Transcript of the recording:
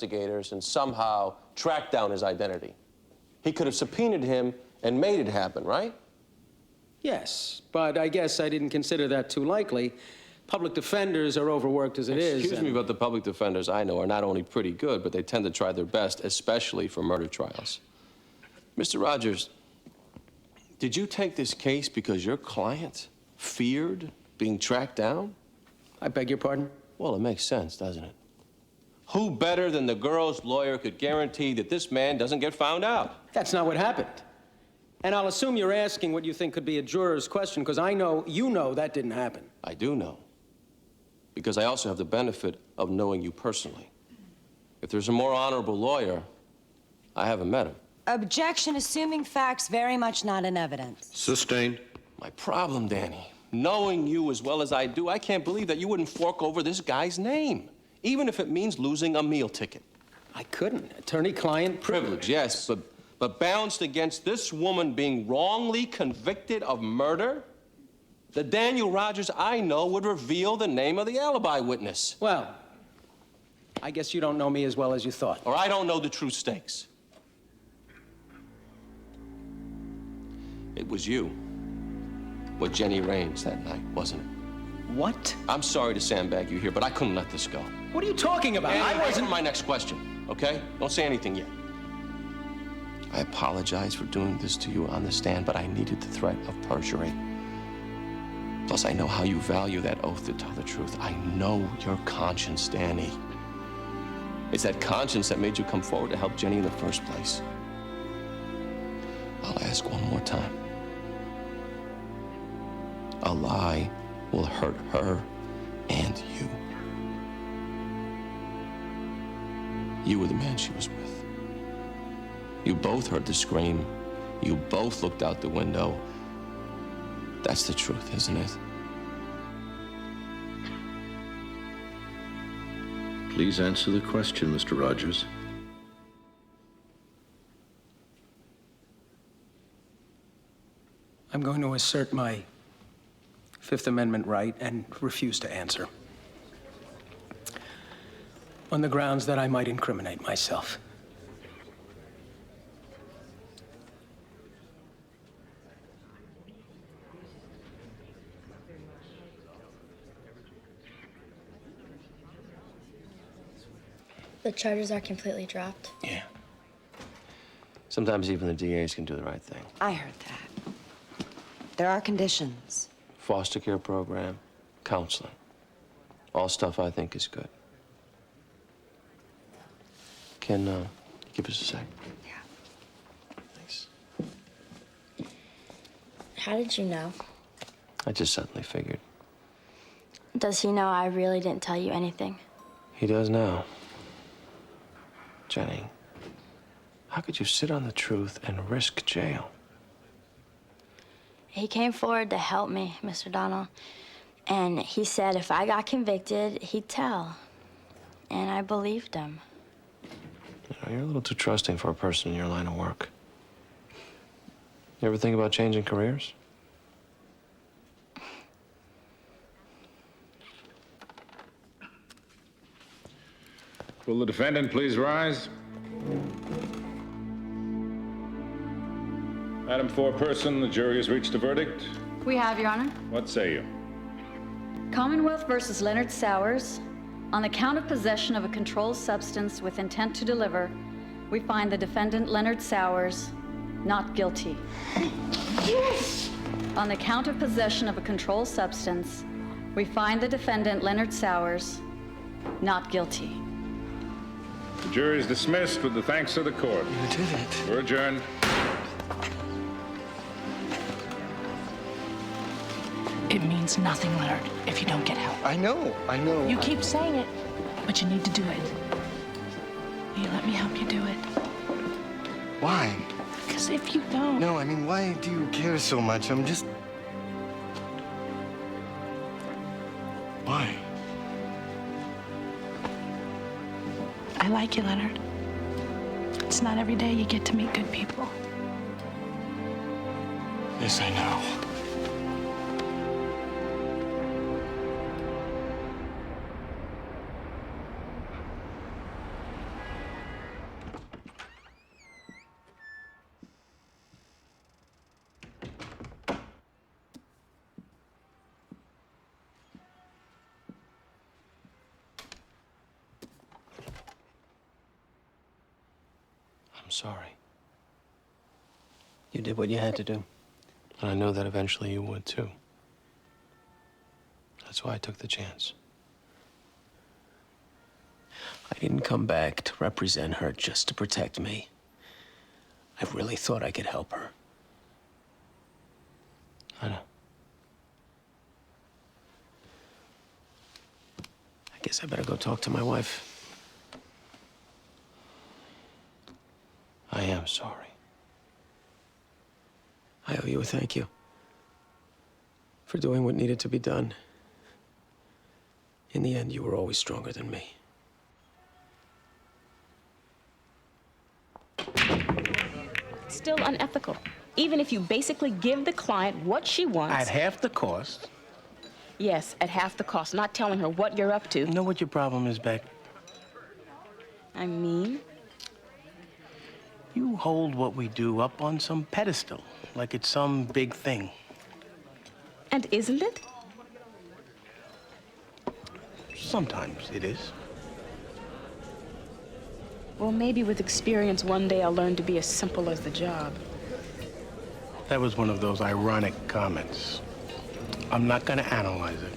investigators and somehow track down his identity. He could have subpoenaed him and made it happen, right? Yes, but I guess I didn't consider that too likely. Public defenders are overworked as it is. Excuse me, but the public defenders I know are not only pretty good, but they tend to try their best, especially for murder trials. Mr. Rogers, did you take this case because your client feared being tracked down? I beg your pardon? Well, it makes sense, doesn't it? Who better than the girl's lawyer could guarantee that this man doesn't get found out? That's not what happened. And I'll assume you're asking what you think could be a juror's question, because I know you know that didn't happen. I do know, because I also have the benefit of knowing you personally. If there's a more honorable lawyer, I haven't met him. Objection, assuming facts very much not in evidence. Sustained. My problem, Danny, knowing you as well as I do, I can't believe that you wouldn't fork over this guy's name, even if it means losing a meal ticket. I couldn't. Attorney-client Privilege, yes, but balanced against this woman being wrongly convicted of murder, the Daniel Rogers I know would reveal the name of the alibi witness. Well, I guess you don't know me as well as you thought. Or I don't know the true stakes. It was you with Jenny Raines that night, wasn't it? What? I'm sorry to sandbag you here, but I couldn't let this go. What are you talking about? I wasn't my next question, okay? Don't say anything yet. I apologize for doing this to you on the stand, but I needed the threat of perjury. Plus, I know how you value that oath to tell the truth. I know your conscience, Danny. It's that conscience that made you come forward to help Jenny in the first place. I'll ask one more time. A lie will hurt her and you. You were the man she was with. You both heard the scream. You both looked out the window. That's the truth, isn't it? Please answer the question, Mr. Rogers. I'm going to assert my Fifth Amendment right and refuse to answer. On the grounds that I might incriminate myself. The charges are completely dropped. Yeah. Sometimes even the DAs can do the right thing. I heard that. There are conditions. Foster care program, counseling. All stuff I think is good. Can you give us a sec? Yeah. Thanks. How did you know? I just suddenly figured. Does he know I really didn't tell you anything? He does now. Jenny, how could you sit on the truth and risk jail? He came forward to help me, Mr. Donnell. And he said if I got convicted, he'd tell. And I believed him. You know, you're a little too trusting for a person in your line of work. You ever think about changing careers? Will the defendant please rise? Madam Foreperson, the jury has reached a verdict. We have, Your Honor. What say you? Commonwealth versus Leonard Sowers. On the count of possession of a controlled substance with intent to deliver, we find the defendant, Leonard Sowers, not guilty. Yes! On the count of possession of a controlled substance, we find the defendant, Leonard Sowers, not guilty. The jury is dismissed with the thanks of the court. You did it. We're adjourned. It means nothing, Leonard, if you don't get help. I know. You keep saying it, but you need to do it. Will you let me help you do it? Why? Because if you don't... No, I mean, why do you care so much? I'm just... Why? I like you, Leonard. It's not every day you get to meet good people. Yes, I know. I'm sorry. You did what you had to do. And I know that eventually you would, too. That's why I took the chance. I didn't come back to represent her just to protect me. I really thought I could help her. I know. I guess I better go talk to my wife. I am sorry. I owe you a thank you for doing what needed to be done. In the end, you were always stronger than me. Still unethical. Even if you basically give the client what she wants. At half the cost. Yes, at half the cost, not telling her what you're up to. You know what your problem is, Beck? I mean? You hold what we do up on some pedestal, like it's some big thing. And isn't it? Sometimes it is. Well, maybe with experience, one day I'll learn to be as simple as the job. That was one of those ironic comments. I'm not gonna analyze it.